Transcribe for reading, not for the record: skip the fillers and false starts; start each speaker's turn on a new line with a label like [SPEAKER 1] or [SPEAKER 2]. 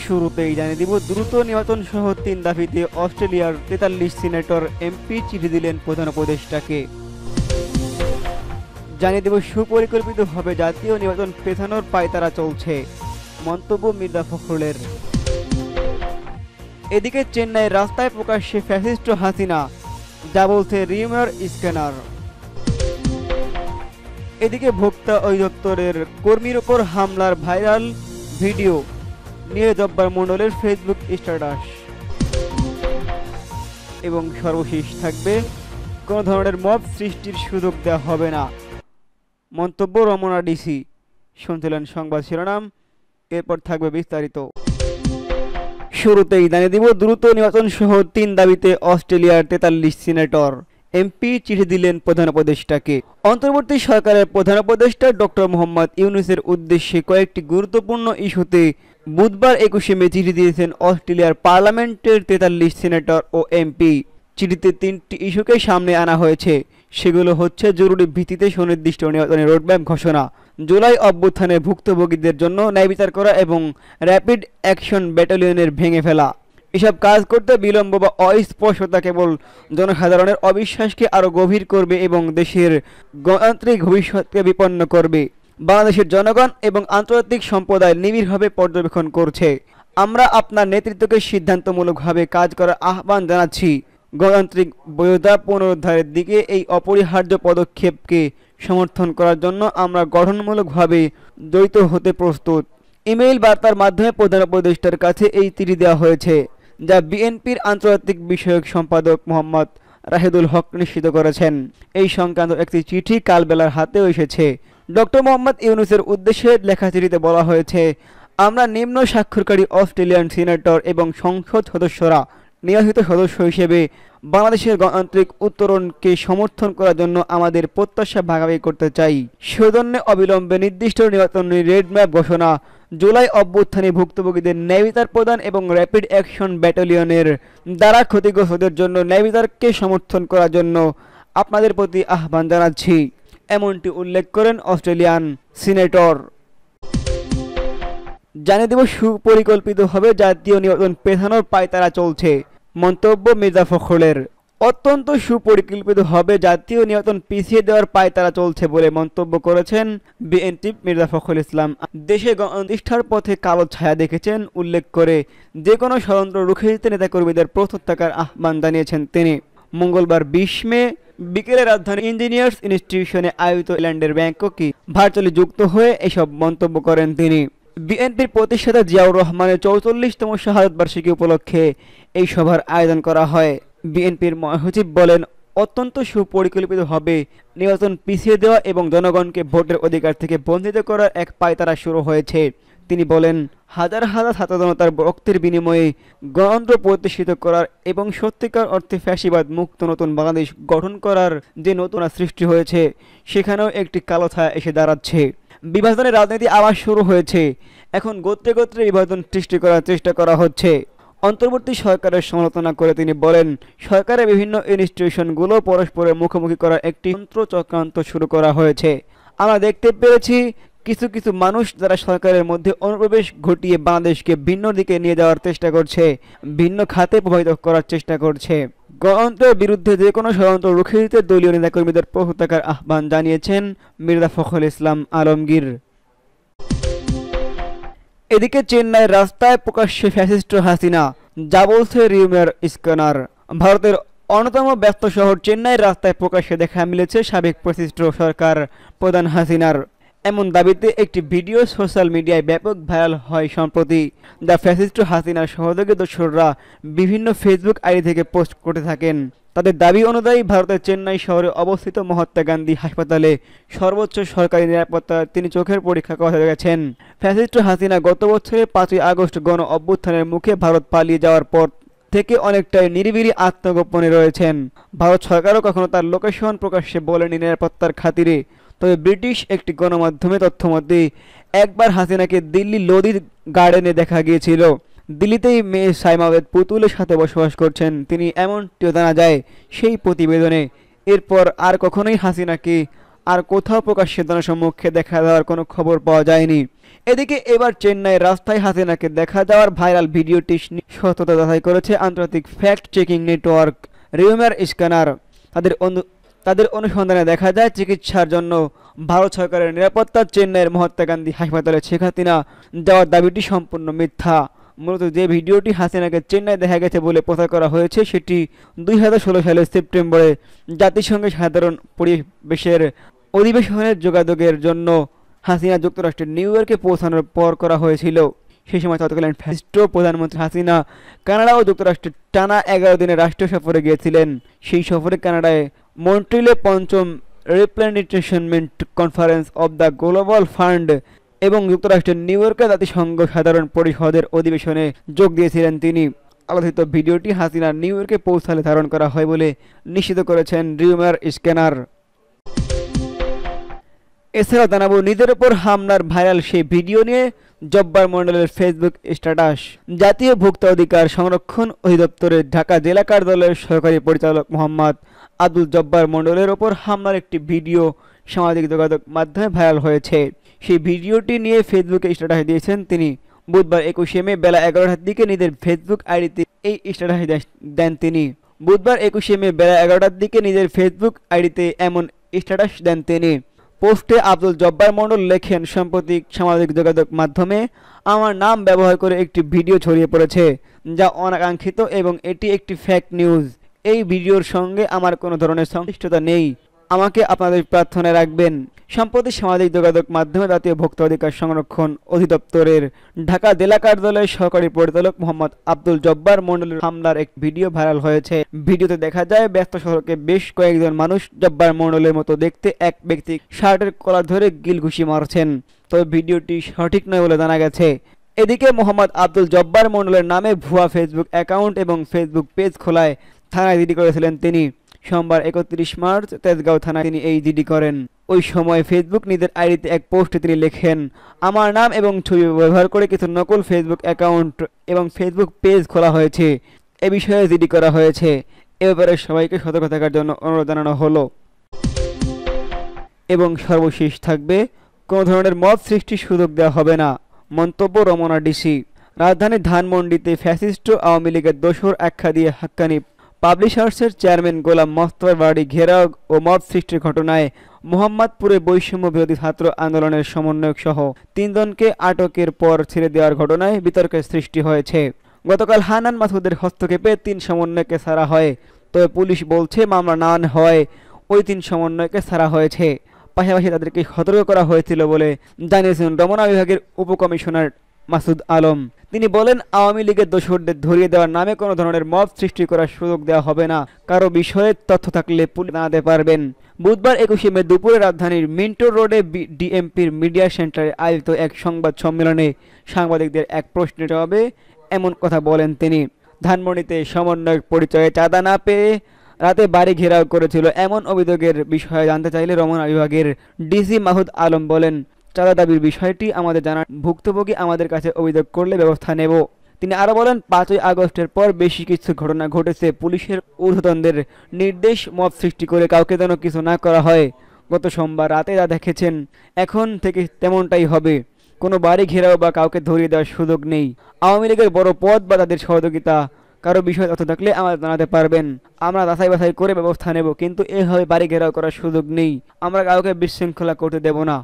[SPEAKER 1] শুরুতেই জানিয়ে দিব দ্রুত নির্বাচন সহ ৩ দাবিতে অস্ট্রেলিয়ার ৪৩ সিনেটর এমপি চিঠি দিলেন প্রধান উপদেষ্টাকে। জানিয়ে দেব সুপরিকল্পিতভাবে জাতীয় নির্বাচন পেছানোর পায়তারা চলছে, মন্তব্য মির্জা ফখরুলের। এদিকে চেন্নাইয়ের রাস্তায় প্রকাশ্যে ফ্যাসিস্ট হাসিনা, যা বলছে রিউমার স্ক্যানার। এদিকে ভোক্তা অধিদপ্তরের কর্মীর ওপর হামলার ভাইরাল ভিডিও নিয়ে জব্বার মণ্ডলের ফেসবুক স্ট্যাটাস। এবং সর্বশেষ থাকবে কোনো ধরনের মব সৃষ্টির সুযোগ দেওয়া হবে না, মন্তব্য রমনা ডিসি। শুনছিলেন সংবাদ শিরোনাম, এরপর থাকবে বিস্তারিত। শুরুতেই জানিয়ে দিব দ্রুত নির্বাচন সহ ৩ দাবিতে অস্ট্রেলিয়ার ৪৩ সিনেটর এমপি চিঠি দিলেন প্রধান উপদেষ্টাকে। অন্তর্বর্তী সরকারের প্রধান উপদেষ্টা ডক্টর মোহাম্মদ ইউনূসের উদ্দেশ্যে কয়েকটি গুরুত্বপূর্ণ ইস্যুতে বুধবার ২১শে মে চিঠি দিয়েছেন অস্ট্রেলিয়ার পার্লামেন্টের ৪৩ সিনেটর ও এমপি। চিঠিতে ৩টি ইস্যুকে সামনে আনা হয়েছে, সেগুলো হচ্ছে জরুরি ভিত্তিতে সুনির্দিষ্ট নির্বাচনের রোডম্যাপ ঘোষণা, জুলাই অভ্যুত্থানে ভুক্তভোগীদের জন্য ন্যায় বিচার করা এবং র্যাপিড অ্যাকশন ব্যাটালিয়নের ভেঙে ফেলা। এসব কাজ করতে বিলম্ব বা অস্পষ্টতা কেবল জনসাধারণের অবিশ্বাসকে আরও গভীর করবে এবং দেশের গণতান্ত্রিক ভবিষ্যৎকে বিপন্ন করবে। বাংলাদেশের জনগণ এবং আন্তর্জাতিক সম্প্রদায় নিবিড়ভাবে পর্যবেক্ষণ করছে। আমরা আপনার নেতৃত্বকে সিদ্ধান্তমূলকভাবে কাজ করার আহ্বান জানাচ্ছি। গণতান্ত্রিক বৈধতা পুনরুদ্ধারের দিকে এই অপরিহার্য পদক্ষেপকে সমর্থন করার জন্য আমরা গঠনমূলকভাবে জড়িত হতে প্রস্তুত। ইমেইল বার্তার মাধ্যমে প্রধান উপদেষ্টার কাছে এই চিঠি দেওয়া হয়েছে, যা বিএনপির আন্তর্জাতিক বিষয়ক সম্পাদক মোহাম্মদ রাহেদুল হক নিশ্চিত করেছেন। এই সংক্রান্ত একটি চিঠি কালবেলার হাতেও এসেছে। ডক্টর মোহাম্মদ ইউনূসের উদ্দেশ্যে লেখা চিঠিতে বলা হয়েছে, আমরা নিম্ন স্বাক্ষরকারী অস্ট্রেলিয়ান সিনেটর এবং সংসদ সদস্যরা নির্বাচিত সদস্য হিসেবে বাংলাদেশের গণতান্ত্রিক উত্তরণকে সমর্থন করার জন্য আমাদের প্রত্যাশা ভাগাভাগি করতে চাই। সেজন্য অবিলম্বে নির্দিষ্ট নির্বাচনী রোডম্যাপ ঘোষণা, জুলাই অভ্যুত্থানে ভুক্তভোগীদের ন্যায় বিচার প্রদান এবং র্যাপিড অ্যাকশন ব্যাটালিয়নের দ্বারা ক্ষতিগ্রস্তদের জন্য ন্যায় বিচারকে সমর্থন করার জন্য আপনাদের প্রতি আহ্বান জানাচ্ছি, এমনটি উল্লেখ করেন অস্ট্রেলিয়ান সিনেটর। জানিয়ে দেব সুপরিকল্পিতভাবে জাতীয় নির্বাচন পেছানোর পায়তারা চলছে, মন্তব্য মির্জা ফখরুলের। অত্যন্ত সুপরিকল্পিতভাবে জাতীয় নির্বাচন পিছিয়ে দেওয়ার পায়তারা চলছে বলে মন্তব্য করেছেন বিএনপি মির্জা ফখরুল ইসলাম। দেশে গণপ্রতিষ্ঠার পথে কালো ছায়া দেখেছেন উল্লেখ করে যে কোনো ষড়যন্ত্র রুখে দিতে নেতাকর্মীদের প্রস্তুত থাকার আহ্বান জানিয়েছেন তিনি। মঙ্গলবার ২০ মে বিকেলে রাজধানী ইঞ্জিনিয়ার্স ইনস্টিটিউশনে আয়োজিত আইল্যান্ডের ব্যাংককে ভার্চুয়ালি যুক্ত হয়ে এসব মন্তব্য করেন তিনি। বিএনপির প্রতিষ্ঠাতা জিয়াউর রহমানের ৪৪তম শাহাদত বার্ষিকী উপলক্ষে এই সভার আয়োজন করা হয়। বিএনপির মহাসচিব বলেন, অত্যন্ত সুপরিকল্পিতভাবে নির্বাচন পিছিয়ে দেওয়া এবং জনগণকে ভোটের অধিকার থেকে বঞ্চিত করার এক পায়তারা শুরু হয়েছে। তিনি বলেন, হাজার হাজার ছাত্র জনতার রক্তের বিনিময়ে গণতন্ত্র প্রতিষ্ঠিত করার এবং সত্যিকার অর্থে ফ্যাসিবাদ মুক্ত নতুন বাংলাদেশ গঠন করার যে নতুন সৃষ্টি হয়েছে, সেখানেও একটি কালো ছায়া এসে দাঁড়াচ্ছে। বিভাজনের রাজনীতি আবার শুরু হয়েছে। এখন গোত্রে গোত্রে বিভাজন সৃষ্টি করার চেষ্টা করা হচ্ছে। অন্তর্বর্তী সরকারের সমালোচনা করে তিনি বলেন, সরকারের বিভিন্ন ইনস্টিটিউশনগুলো পরস্পরের মুখোমুখি করার একটি চক্রান্ত শুরু করা হয়েছে। আমরা দেখতে পেরেছি কিছু কিছু মানুষ যারা সরকারের মধ্যে অনুপ্রবেশ ঘটিয়ে বাংলাদেশকে ভিন্ন দিকে নিয়ে যাওয়ার চেষ্টা করছে, ভিন্ন খাতে প্রভাবিত করার চেষ্টা করছে। গণতন্ত্রের বিরুদ্ধে যে কোনো ষড়যন্ত্র রুখে দিতে দলীয় নেতাকর্মীদের প্রস্তুত থাকার আহ্বান জানিয়েছেন মির্জা ফখরুল ইসলাম আলমগীর। এদিকে চেন্নাইয়ের রাস্তায় প্রকাশ্যে ফ্যাসিস্ট হাসিনা, যা বলছে রিউমার স্ক্যানার। ভারতের অন্যতম ব্যস্ত শহর চেন্নাইয়ের রাস্তায় প্রকাশ্যে দেখা মিলেছে সাবেক ফ্যাসিস্ট সরকার প্রধান হাসিনার। এমন দাবিতে একটি ভিডিও সোশ্যাল মিডিয়ায় ব্যাপক ভাইরাল হয় সম্প্রতি, যা ফ্যাসিস্ট হাসিনার সহযোগী দস্যুরা বিভিন্ন ফেসবুক আইডি থেকে পোস্ট করতে থাকেন। তাদের দাবি অনুযায়ী ভারতের চেন্নাই শহরে অবস্থিত মহাত্মা গান্ধী হাসপাতালে সর্বোচ্চ সরকারি নিরাপত্তায় তিনি চোখের পরীক্ষা করা গেছেন। ফ্যাসিস্ট হাসিনা গত বছরের ৫ই আগস্ট গণ অভ্যুত্থানের মুখে ভারত পালিয়ে যাওয়ার পর থেকে অনেকটাই নিরিবিলি আত্মগোপনে রয়েছেন। ভারত সরকারও কখনো তার লোকেশন প্রকাশ্যে বলেনি নিরাপত্তার খাতিরে। তবে ব্রিটিশ একটি গণমাধ্যমে তথ্যমধ্যে একবার হাসিনাকে দিল্লি লোধি গার্ডেনে দেখা গিয়েছিল। দিল্লিতেই মেয়ে সাইমাওয়েদ পুতুলের সাথে বসবাস করছেন তিনি, এমনটিও জানা যায় সেই প্রতিবেদনে। এরপর আর কখনোই হাসিনাকে আর কোথাও প্রকাশ্যে জনসম্মুখে দেখা দেওয়ার কোনো খবর পাওয়া যায়নি। এদিকে এবার চেন্নাইয়ের রাস্তায় হাসিনাকে দেখা যাওয়ার ভাইরাল ভিডিওটি সত্যতা যাচাই করেছে আন্তর্জাতিক fact checking network rumour scanner. তাদের অনুসন্ধানে দেখা যায় চিকিৎসার জন্য ভারত সরকারের নিরাপত্তা চেন্নাইয়ের মহাত্মা গান্ধী হাসপাতালে শেখ হাসিনা যাওয়ার দাবিটি সম্পূর্ণ মিথ্যা। মূলত যে ভিডিওটি হাসিনাকে চেন্নাই দেখা গেছে বলে প্রচার করা হয়েছে সেটি 2016 সালের সেপ্টেম্বরে জাতিসংঘের সাধারণ পরিবেশের অধিবেশনের যোগাযোগের জন্য হাসিনা যুক্তরাষ্ট্রের নিউ ইয়র্কে পৌঁছানোর পর করা হয়েছিল। সেই সময় তৎকালীন ফ্যাসিস্ট প্রধানমন্ত্রী হাসিনা কানাডা ও যুক্তরাষ্ট্রের টানা 11 দিনের রাষ্ট্রীয় সফরে গিয়েছিলেন। সেই সফরে কানাডায় মন্ট্রিলে পঞ্চম replenishment conference of the global fund এবং যুক্তরাষ্ট্রের নিউ ইয়র্কে জাতিসংঘ সাধারণ পরিষদের অধিবেশনে যোগ দিয়েছিলেন তিনি। আলোচিত ভিডিওটি হাসিনা নিউ ইয়র্কে পৌঁছালে ধারণ করা হয় বলে নিশ্চিত করেছেন রিউমার স্ক্যানার। এছাড়াও জানাবো নিজের উপর হামলার ভাইরাল সেই ভিডিও নিয়ে জব্বার মণ্ডলের ফেসবুক স্ট্যাটাস। জাতীয় ভোক্তা অধিকার সংরক্ষণ অধিদপ্তরের ঢাকা জেলা কার্যালয়ের সহকারী পরিচালক মোহাম্মদ আব্দুল জব্বার মণ্ডলের ওপর হামলার একটি ভিডিও সামাজিক যোগাযোগ মাধ্যমে ভাইরাল হয়েছে। সেই ভিডিওটি নিয়ে ফেসবুকে স্ট্যাটাস দিয়েছেন তিনি। বুধবার 21 মে বেলা 11টার দিকে নিজের ফেসবুক আইডিতে এই স্ট্যাটাস দেন তিনি। বুধবার 21 মে বেলা 11টার দিকে নিজের ফেসবুক আইডিতে এমন স্ট্যাটাস দেন তিনি। পোস্টে আব্দুল জব্বার মণ্ডল লেখেন, সম্প্রতি সামাজিক যোগাযোগ মাধ্যমে আমার নাম ব্যবহার করে একটি ভিডিও ছড়িয়ে পড়েছে যা অনাকাঙ্ক্ষিত এবং এটি একটি ফেক নিউজ। এই ভিডিওর সঙ্গে আমার কোনো ধরনের সংশ্লিষ্টতা নেই, আমাকে আপনাদের প্রার্থনায় রাখবেন। সম্প্রতি সামাজিক যোগাযোগ মাধ্যমে জাতীয় ভোক্তা অধিকার সংরক্ষণ অধিদপ্তরের ঢাকা জেলা কার্যালয়ের সহকারী পরিচালক মোহাম্মদ আব্দুল জব্বার মণ্ডলের হামলার এক ভিডিও ভাইরাল হয়েছে। ভিডিওতে দেখা যায় ব্যস্ত সড়কে বেশ কয়েকজন মানুষ জব্বার মণ্ডলের মতো দেখতে এক ব্যক্তি শার্টের কলার ধরে গিলঘুষি মারছেন, তবে ভিডিওটি সঠিক নয় বলে জানা গেছে। এদিকে মোহাম্মদ আব্দুল জব্বার মণ্ডলের নামে ভুয়া ফেসবুক অ্যাকাউন্ট এবং ফেসবুক পেজ খোলায় থানায় জিডি করেছিলেন তিনি। সোমবার 31 মার্চ তেজগাঁও থানায় তিনি এই জিডি করেন। ওই সময় ফেসবুক নিজের আইডিতে এক পোস্টে তিনি লেখেন, আমার নাম এবং ছবি ব্যবহার করে কিছু নকল ফেসবুক অ্যাকাউন্ট এবং ফেসবুক পেজ খোলা হয়েছে, এ বিষয়ে জিডি করা হয়েছে। এ ব্যাপারে সবাইকে সতর্ক থাকার জন্য অনুরোধ জানানো হলো। এবং সর্বশেষ থাকবে, কোনো ধরনের মত সৃষ্টির সুযোগ দেওয়া হবে না, মন্তব্য রমনা ডিসি। রাজধানীর ধানমন্ডিতে ফ্যাসিস্ট আওয়ামী লীগের দোসর আখ্যা দিয়ে হাক্কানি পাবলিশার্সের চেয়ারম্যান গোলাম মোস্তফার বাড়ি ঘেরাও ও মত সৃষ্টির ঘটনায় মোহাম্মদপুরে বৈষম্য বিরোধী ছাত্র আন্দোলনের সমন্বয়ক সহ 3 জনকে আটকের পর ছেড়ে দেওয়ার ঘটনায় বিতর্কের সৃষ্টি হয়েছে। গতকাল হান্নান মাসুদের হস্তক্ষেপে 3 সমন্বয়ককে ছাড়া হয়, তবে পুলিশ বলছে মামলা না হয় ওই 3 সমন্বয়ককে ছাড়া হয়েছে। পাশাপাশি তাদেরকে সতর্ক করা হয়েছিল বলে জানিয়েছেন রমনা বিভাগের উপকমিশনার মাসুদ আলম। তিনি বলেন, আওয়ামী লীগের দোসরদের ধরিয়ে দেওয়ার নামে কোনো ধরনের মত সৃষ্টি করার সুযোগ দেওয়া হবে না, কারো বিষয়ে তথ্য থাকলে পুলিশ জানাতে পারবেন। বুধবার 21 মে দুপুরে রাজধানীর মিন্টো রোডে ডিএমপির মিডিয়া সেন্টারে আয়োজিত এক সংবাদ সম্মেলনে সাংবাদিকদের এক প্রশ্নের জবাবে এমন কথা বলেন তিনি। ধানমন্ডিতে সমন্বয়ক পরিচয়ে চাঁদা না পেয়ে রাতে বাড়ি ঘেরাও করেছিল এমন অভিযোগের বিষয়ে জানতে চাইলে রমনা বিভাগের ডিসি মাহুদ আলম বলেন, চাঁদা দাবির বিষয়টি আমাদের জানার, ভুক্তভোগী আমাদের কাছে অভিযোগ করলে ব্যবস্থা নেব। তিনি আরও বলেন, 5ই আগস্টের পর বেশি কিছু ঘটনা ঘটেছে, পুলিশের ঊর্ধ্বতনদের নির্দেশ মত সৃষ্টি করে কাউকে যেন কিছু না করা হয়। গত সোমবার রাতে যা দেখেছেন এখন থেকে তেমনটাই হবে, কোনো বাড়ি ঘেরাও বা কাউকে ধরিয়ে দেওয়ার সুযোগ নেই। আওয়ামী লীগের বড় পদ বা তাদের সহযোগিতা কারো বিষয় তথ্য থাকলে আমাদের জানাতে পারবেন, আমরা যাচাই বাছাই করে ব্যবস্থা নেব, কিন্তু এভাবে বাড়ি ঘেরাও করার সুযোগ নেই। আমরা কাউকে বিশৃঙ্খলা করতে দেব না।